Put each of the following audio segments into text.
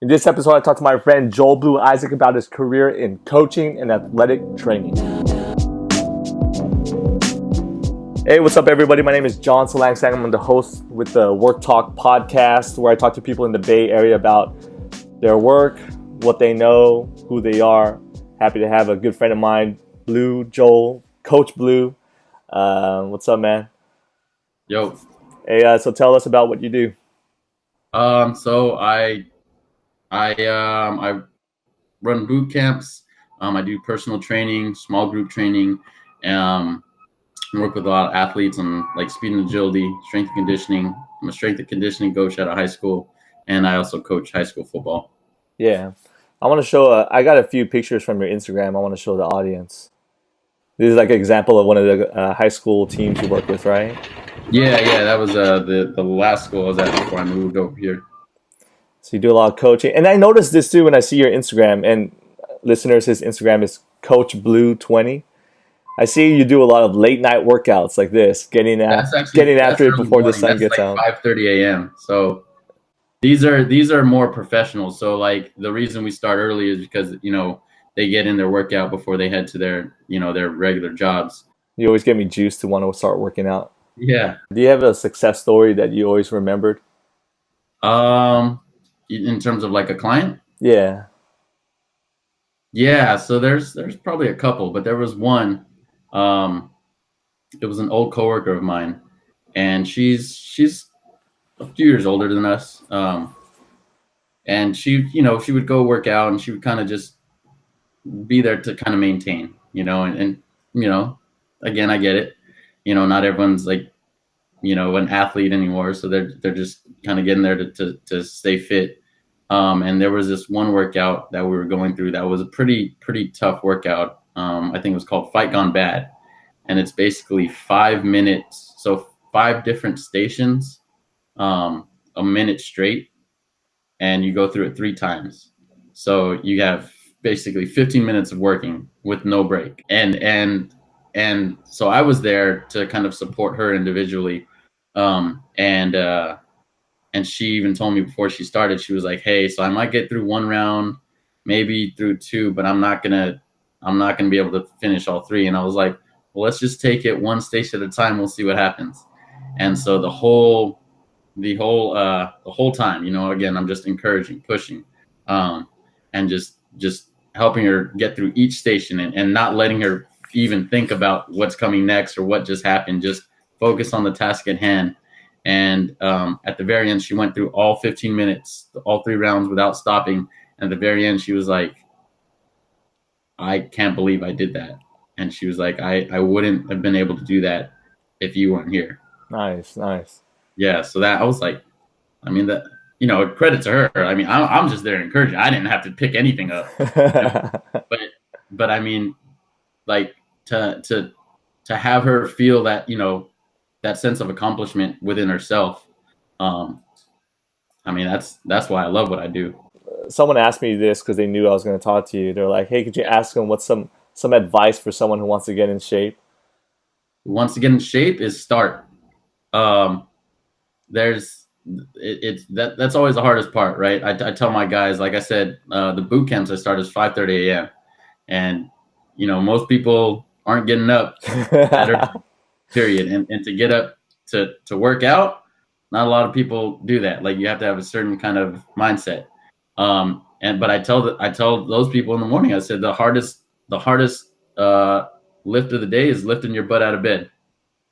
In this episode, I talked to my friend Joel Blue Isaac about his career in coaching and athletic training. Hey, what's up, everybody? My name is John Salangsang. I'm the host with the Work Talk podcast, where I talk to people in the Bay Area about their work, what they know, who they are. Happy to have a good friend of mine, Blue Joel, Coach Blue. What's up, man? Yo, Hey, so tell us about what you do. so I run boot camps. I do personal training, small group training. Um, work with a lot of athletes on like speed and agility, strength and conditioning. I'm a strength and conditioning coach at a high school, and I also coach high school football. Yeah, I want to show. I got a few pictures from your Instagram. I want to show the audience. This is like an example of one of the high school teams you work with, right? Yeah, that was the last school I was at before I moved over here. So you do a lot of coaching, and I noticed this too when I see your Instagram. And listeners, his Instagram is Coach Blue 20. I see you do a lot of late night workouts like this, getting That's after it early before the morning. sun That's gets like out. 5:30 a.m. So these are more professional. So like the reason we start early is because they get in their workout before they head to their regular jobs. You always get me juiced to want to start working out. Yeah. Do you have a success story that you always remembered? Um, in terms of like a client, Yeah. yeah. So there's probably a couple, but there was one. Um, it was an old coworker of mine, and she's a few years older than us. And she would go work out, and she would kind of just be there to kind of maintain, and again, I get it. Not everyone's like, an athlete anymore. So they're just kind of getting there to stay fit. And there was this one workout that we were going through that was a pretty tough workout. I think it was called Fight Gone Bad. And it's basically 5 minutes. So 5 different stations, a minute straight, and you go through it 3 times. So you have basically 15 minutes of working with no break. And so I was there to kind of support her individually. And she even told me before she started, she was like, "Hey, so I might get through one round, maybe through two, but I'm not gonna be able to finish all three." And I was like, "Well, let's just take it one station at a time. We'll see what happens." And so the whole time, again, I'm just encouraging, pushing, and just helping her get through each station, and not letting her even think about what's coming next or what just happened. Just focus on the task at hand. And at the very end, she went through all 15 minutes, all 3 rounds without stopping. And at the very end, she was like, "I can't believe I did that." And she was like, I wouldn't have been able to do that if you weren't here. Nice, nice. Yeah. So that I was like, I mean, credit to her. I mean, I'm just there encouraging. I didn't have to pick anything up, you know? but but I mean, like to have her feel that, that sense of accomplishment within herself. Um, I mean, that's why I love what I do. Someone asked me this because they knew I was going to talk to you. They're like, "Hey, could you ask them what's some advice for someone who wants to get in shape?" Once again, shape is start. Um, there's it's that's always the hardest part, right? I tell my guys, like I said, the boot camps I start is 5:30 a.m. and most people aren't getting up at early, period. And to get up to work out, not a lot of people do that. Like you have to have a certain kind of mindset. But I tell those people in the morning, I said the hardest lift of the day is lifting your butt out of bed.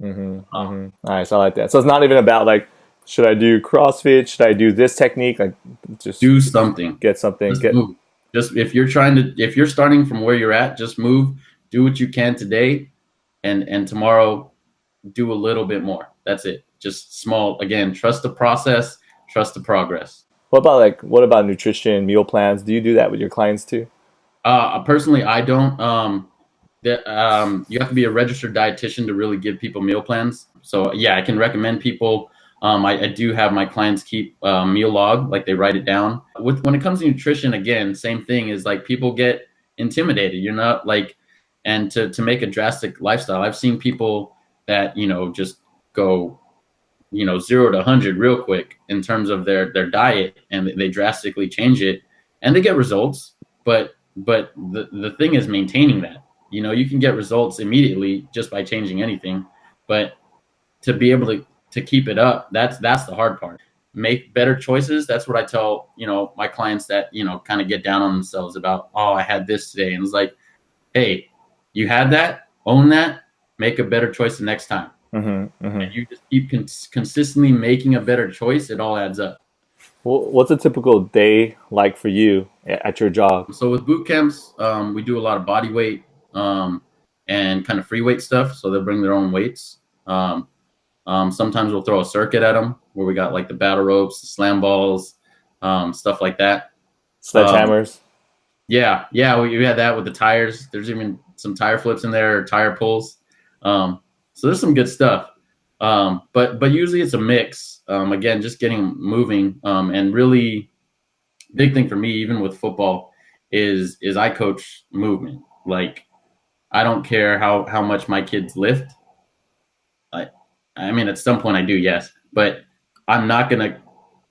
Nice, I like that. So it's not even about like, should I do CrossFit? Should I do this technique? Like, just Do something. get something. Just Get move. Just if you're starting from where you're at, just move. Do what you can today, and tomorrow, do a little bit more. That's it. Just small. Again, trust the process. Trust the progress. what about nutrition, meal plans? Do you do that with your clients too? Personally, I don't. You have to be a registered dietitian to really give people meal plans. So yeah, I can recommend people. I do have my clients keep meal log, like they write it down. When it comes to nutrition, again, same thing is like people get intimidated. You're not like, and to make a drastic lifestyle, I've seen people that just go 0 to 100 real quick in terms of their diet, and they drastically change it, and they get results. But the thing is maintaining that. You can get results immediately just by changing anything, but to be able to keep it up, that's the hard part. Make better choices. That's what I tell my clients that kind of get down on themselves about, oh, I had this today, and it's like, hey, you had that, own that, make a better choice the next time. And you just keep consistently making a better choice, it all adds up. Well, what's a typical day like for you at your job? So with boot camps, we do a lot of body weight and kind of free weight stuff. So they'll bring their own weights. Sometimes we'll throw a circuit at them where we got like the battle ropes, the slam balls, stuff like that. Sledgehammers. Yeah, we had that with the tires. There's even some tire flips in there, or tire pulls. So there's some good stuff. But usually it's a mix. Again, just getting moving. And really big thing for me, even with football, is I coach movement. Like, I don't care how much my kids lift. I mean, at some point I do, yes, but I'm not gonna.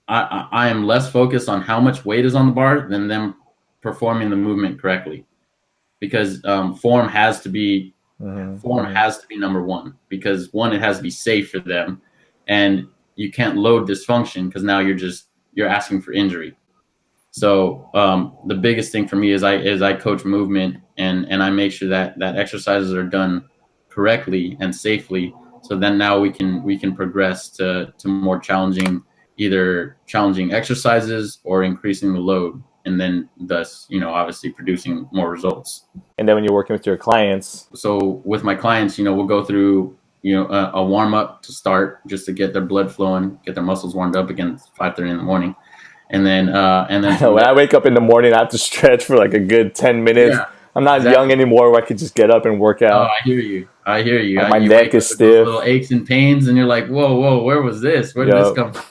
I am less focused on how much weight is on the bar than them performing the movement correctly, because form has to be number one. Because one, it has to be safe for them, and you can't load dysfunction, because now you're asking for injury. So the biggest thing for me is I coach movement, and I make sure that exercises are done correctly and safely. So then now we can progress to more challenging exercises or increasing the load, and then thus obviously producing more results. And then when you're working with your clients, so with my clients, we'll go through a warm up to start, just to get their blood flowing, get their muscles warmed up again at 5:30 in the morning. And then when I wake up in the morning, I have to stretch for like a good 10 minutes. Yeah, I'm not young anymore where I could just get up and work out. Oh, I hear you. Like my neck is stiff. Little aches and pains, and you're like, whoa, where was this? Where did this come from?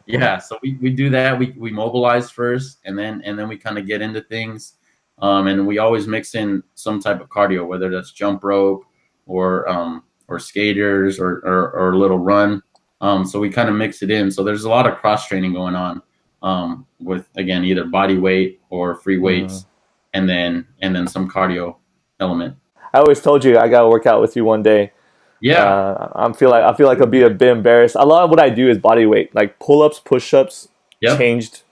Yeah, so we do that. We mobilize first, and then we kind of get into things. And we always mix in some type of cardio, whether that's jump rope or skaters or a little run. So we kind of mix it in. So there's a lot of cross training going on. With, again, either body weight or free weights, and then some cardio element. I always told you I gotta work out with you one day. Yeah, I feel like I'll be a bit embarrassed. A lot of what I do is body weight, like pull-ups, push-ups. Yep. Changed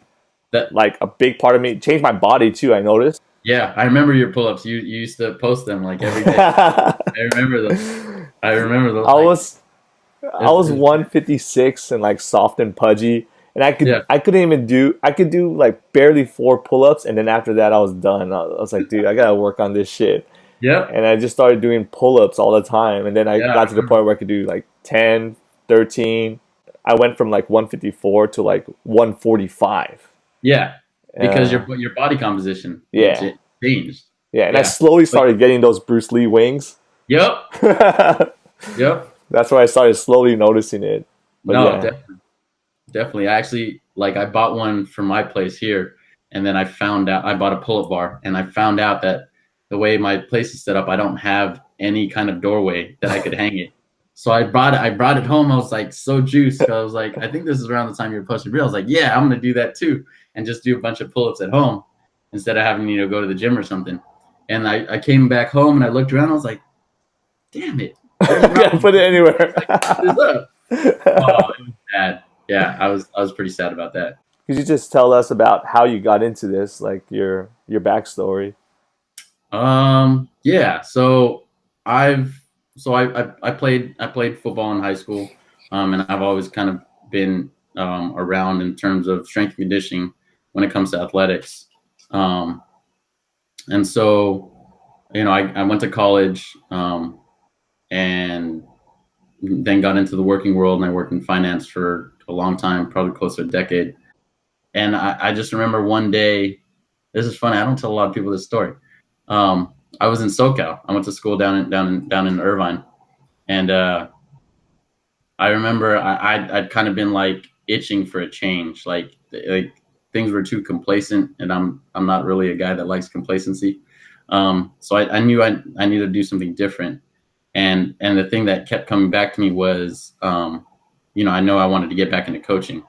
that, like a big part of me. Changed my body too, I noticed. Yeah, I remember your pull-ups. You used to post them like every day. I remember those. I was 156 and like soft and pudgy. And I could do like barely 4 pull-ups, and then after that I was done. I was like, dude, I gotta work on this shit. Yeah. And I just started doing pull-ups all the time, and then I got to the point where I could do like 10, 13. I went from like 154 to like 145. Yeah, because your body composition changed. Yeah, and I slowly started getting those Bruce Lee wings. Yep. Yep. That's where I started slowly noticing it. But Definitely. I actually, I bought one for my place here, and then I found out I bought a pull-up bar, and I found out that the way my place is set up, I don't have any kind of doorway that I could hang it. So I brought it home. I was like so juiced. I was like, I think this is around the time you were posting reels. I was like, yeah, I'm going to do that too, and just do a bunch of pull-ups at home instead of having, go to the gym or something. And I came back home and I looked around. I was like, damn it. Can't put it anywhere. Oh, it was bad. Yeah, I was pretty sad about that. Could you just tell us about how you got into this, like your backstory? Yeah. So I played football in high school, and I've always kind of been around in terms of strength and conditioning when it comes to athletics. And so, I went to college, and then got into the working world, and I worked in finance for a long time, probably close to a decade. And I just remember one day, this is funny, I don't tell a lot of people this story. I was in SoCal. I went to school down in Irvine, and I remember I'd kind of been like itching for a change. Like things were too complacent, and I'm not really a guy that likes complacency. So I knew I needed to do something different. And the thing that kept coming back to me was I know I wanted to get back into coaching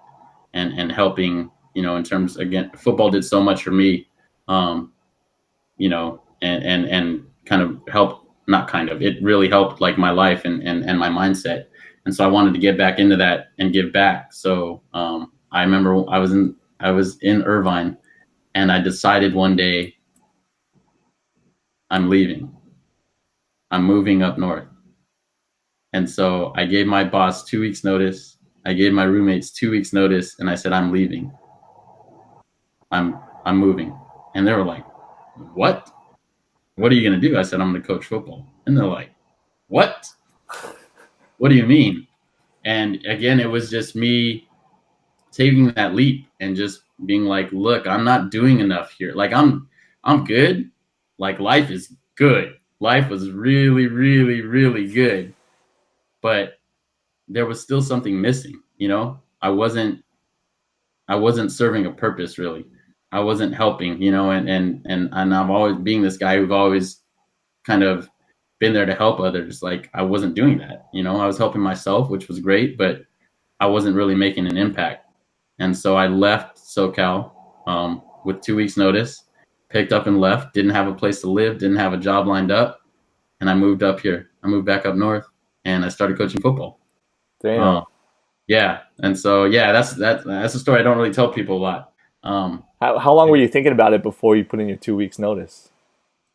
and helping, in terms, again, football did so much for me, and kind of helped, not kind of, it really helped like my life and my mindset. And so I wanted to get back into that and give back. So I remember I was in Irvine, and I decided one day, I'm leaving. I'm moving up north. And so I gave my boss 2 weeks notice. I gave my roommates 2 weeks notice, and I said, I'm leaving. I'm moving. And they were like, what? What are you going to do? I said, I'm going to coach football. And they're like, what? What do you mean? And again, it was just me taking that leap and just being like, look, I'm not doing enough here. Like I'm good. Like life is good. Life was really, really, really good. But there was still something missing, I wasn't serving a purpose really. I wasn't helping, and I've always being this guy who've always kind of been there to help others. Like I wasn't doing that, I was helping myself, which was great, but I wasn't really making an impact. And so I left SoCal with 2 weeks notice, picked up and left, didn't have a place to live, didn't have a job lined up. And I moved up here. I moved back up north and I started coaching football. Damn. Yeah. And so, yeah, that's a story I don't really tell people a lot. How long were you thinking about it before you put in your 2 weeks notice?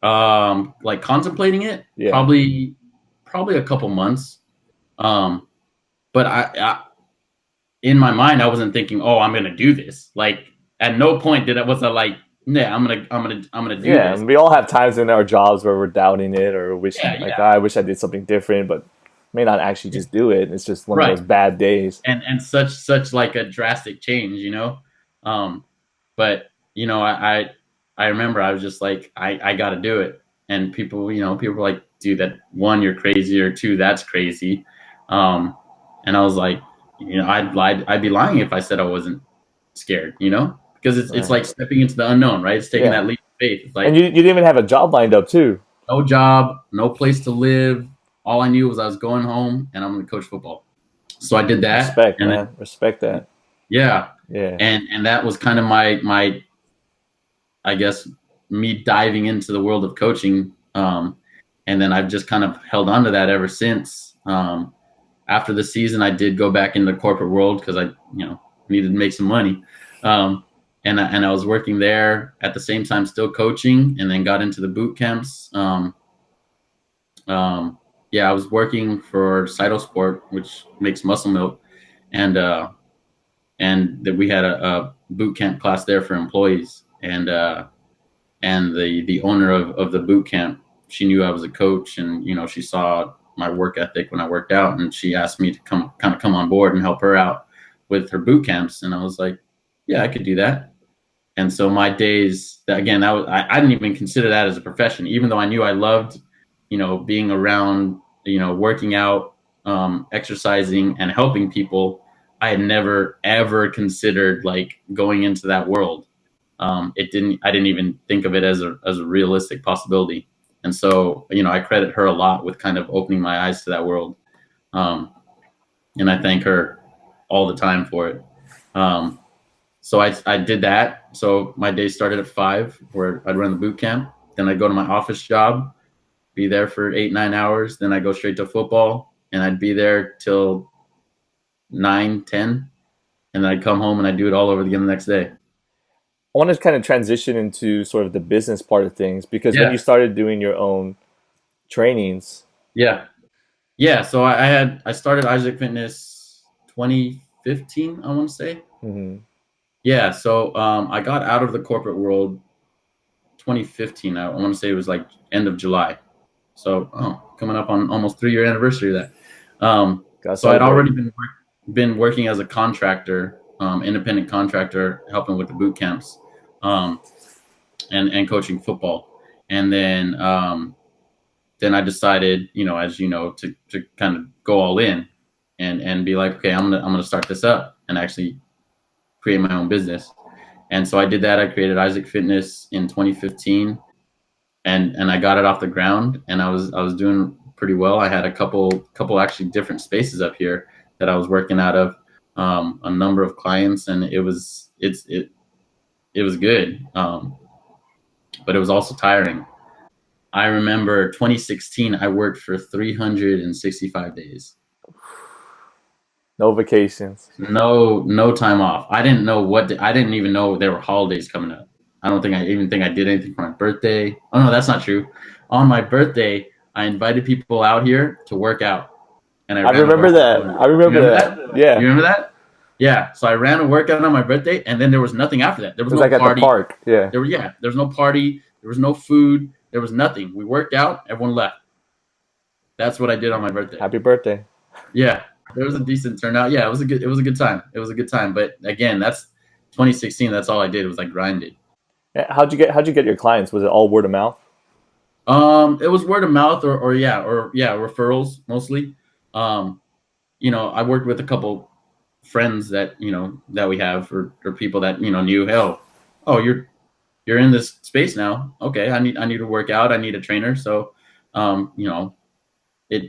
Like contemplating it, Yeah. probably a couple months. But I in my mind, I wasn't thinking, oh, I'm going to do this. Like at no point was I like, yeah, I'm going to do Yeah, this. and we all have times in our jobs where we're doubting it or wishing, Yeah, like, yeah. "Ah, I wish I did something different, but may not actually just do it. It's just one of Right. those bad days. And such like a drastic change. But I remember I was just like, I got to do it. And people were like, dude, that one, you're crazy, or two, that's crazy. And I was like, I'd be lying if I said I wasn't scared, because it's Right. like stepping into the unknown, right? It's taking Yeah. that leap of faith. It's And like you didn't even have a job lined up too. no job, no place to live. All I knew was I was going home and I'm going to coach football. So I did that. Respect, And man. then, Respect that. yeah. Yeah. And that was kind of my I guess me diving into the world of coaching. And then I've just kind of held on to that ever since. After the season, I did go back into the corporate world because I needed to make some money. And I was working there at the same time, still coaching, and then got into the boot camps. Yeah, I was working for Cytosport, which makes muscle milk, and that we had a boot camp class there for employees, and the owner of the boot camp, she knew I was a coach, and she saw my work ethic when I worked out, and she asked me to come on board and help her out with her boot camps, and I was like, yeah, I could do that. And so my days, again, I didn't even consider that as a profession, even though I knew I loved, being around, working out, exercising, and helping people. I had never ever considered like going into that world. I didn't even think of it as a realistic possibility. And so, I credit her a lot with kind of opening my eyes to that world. And I thank her all the time for it. So I did that. So my day started at 5, where I'd run the boot camp. Then I'd go to my office job, be there for 8-9 hours. Then I'd go straight to football, and I'd be there till 9-10. And then I'd come home and I'd do it all over again the next day. I want to kind of transition into sort of the business part of things because when Yeah. you started doing your own trainings, Yeah. Yeah. So I started Isaac Fitness 2015, I want to say. mhm, Yeah. So I got out of the corporate world 2015. I want to say it was like end of July. So coming up on almost 3-year anniversary of that. gotta So I'd celebrate. already been working as a contractor, independent contractor, helping with the boot camps, and coaching football. And then I decided, as you know, to kind of go all in and be like, okay, I'm gonna start this up and actually create my own business. And so I did that. I created Isaac Fitness in 2015, and I got it off the ground, and I was doing pretty well. I had a couple actually different spaces up here that I was working out of, a number of clients, and it was good, but it was also tiring. I remember 2016, I worked for 365 days. No vacations. No time off. I didn't even know there were holidays coming up. I don't think I did anything for my birthday. Oh no, that's not true. On my birthday, I invited people out here to work out. And I remember that. I remember that. Yeah. You remember that? Yeah. So I ran a workout on my birthday, and then there was nothing after that. There was no like party. At the park. Yeah. There was no party. There was no food. There was nothing. We worked out. Everyone left. That's what I did on my birthday. Happy birthday. Yeah. There was a decent turnout. Yeah, it was a good time. It was a good time. But again, that's 2016. That's all I did was I grinded. How'd you get your clients? Was it all word of mouth? It was word of mouth or referrals mostly. I worked with a couple friends that we have or people that knew. Oh, you're in this space now. Okay, I need to work out. I need a trainer. So,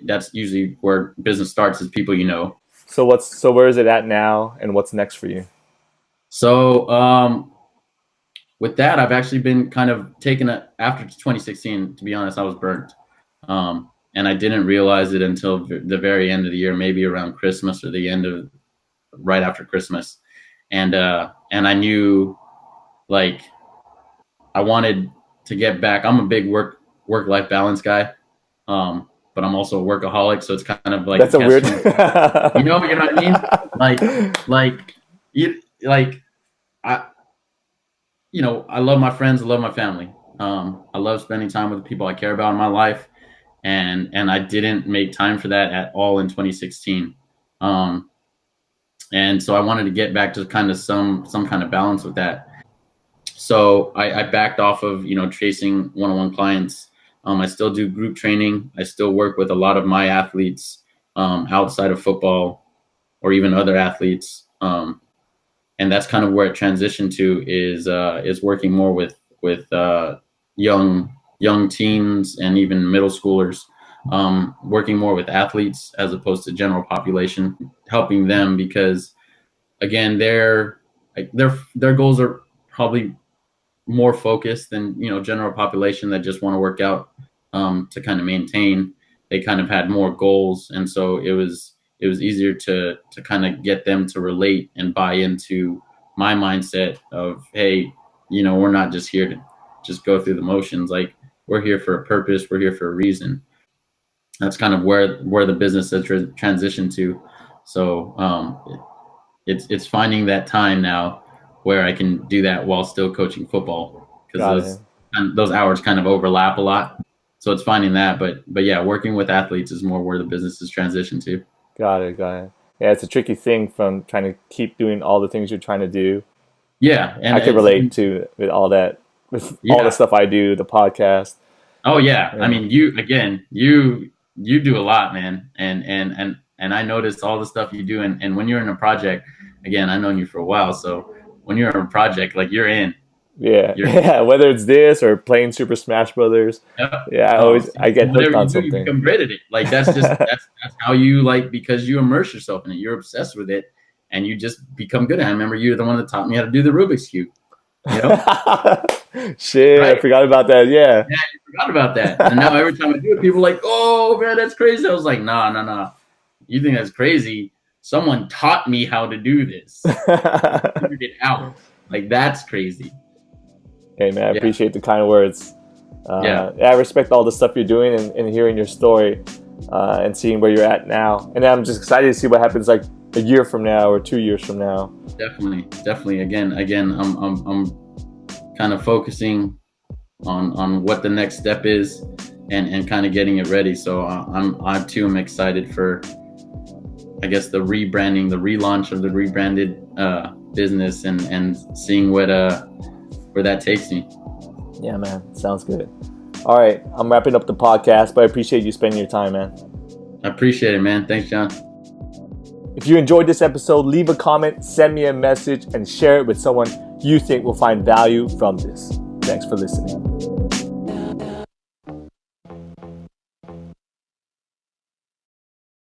that's usually where business starts, is people you know. So where is it at now, and what's next for you? So with that, I've actually been kind of after 2016. To be honest, I was burnt, and I didn't realize it until the very end of the year, maybe around Christmas or right after Christmas, and I knew, like, I wanted to get back. I'm a big work-life balance guy. But I'm also a workaholic, so it's kind of like that's a weird. you know what I mean? I love my friends, I love my family. I love spending time with the people I care about in my life, and I didn't make time for that at all in 2016. And so I wanted to get back to kind of some kind of balance with that. So I backed off of chasing one-on-one clients. I still do group training. I still work with a lot of my athletes outside of football or even other athletes. And that's kind of where it transitioned to, is working more with young teens and even middle schoolers, working more with athletes as opposed to general population, helping them because, again, their goals are probably more focused than general population that just want to work out to kind of maintain. They kind of had more goals, and so it was easier to kind of get them to relate and buy into my mindset of, hey, we're not just here to just go through the motions. Like, we're here for a purpose. We're here for a reason. That's kind of where the business has transitioned to. So it's finding that time now where I can do that while still coaching football, because those hours kind of overlap a lot. So it's finding that, but yeah, working with athletes is more where the business is transitioned to. Got it. Yeah, it's a tricky thing from trying to keep doing all the things you're trying to do. Yeah, and I can relate to with all that, with all the stuff I do, the podcast. Oh yeah, I mean, you do a lot, man, and I noticed all the stuff you do, and when you're in a project, again, I've known you for a while, so when you're in a project, like, you're in. Yeah, whether it's this or playing Super Smash Brothers. I get hooked on something. You become great at it. Like, that's just that's how you, like, because you immerse yourself in it, you're obsessed with it, and you just become good at it. I remember you're the one that taught me how to do the Rubik's Cube. Shit, right? I forgot about that. Yeah, you forgot about that. And now every time I do it, people are like, "Oh man, that's crazy." I was like, "No. You think that's crazy? Someone taught me how to do this. Figured it out. Like, that's crazy." Hey man, I appreciate the kind words. I respect all the stuff you're doing and hearing your story and seeing where you're at now. And I'm just excited to see what happens, like, a year from now or 2 years from now. Definitely. Again, I'm kind of focusing on what the next step is and kind of getting it ready. So I too am excited for, I guess, the rebranding, the relaunch of the rebranded business and seeing where that takes me. Yeah, man. Sounds good. All right. I'm wrapping up the podcast, but I appreciate you spending your time, man. I appreciate it, man. Thanks, John. If you enjoyed this episode, leave a comment, send me a message, and share it with someone you think will find value from this. Thanks for listening.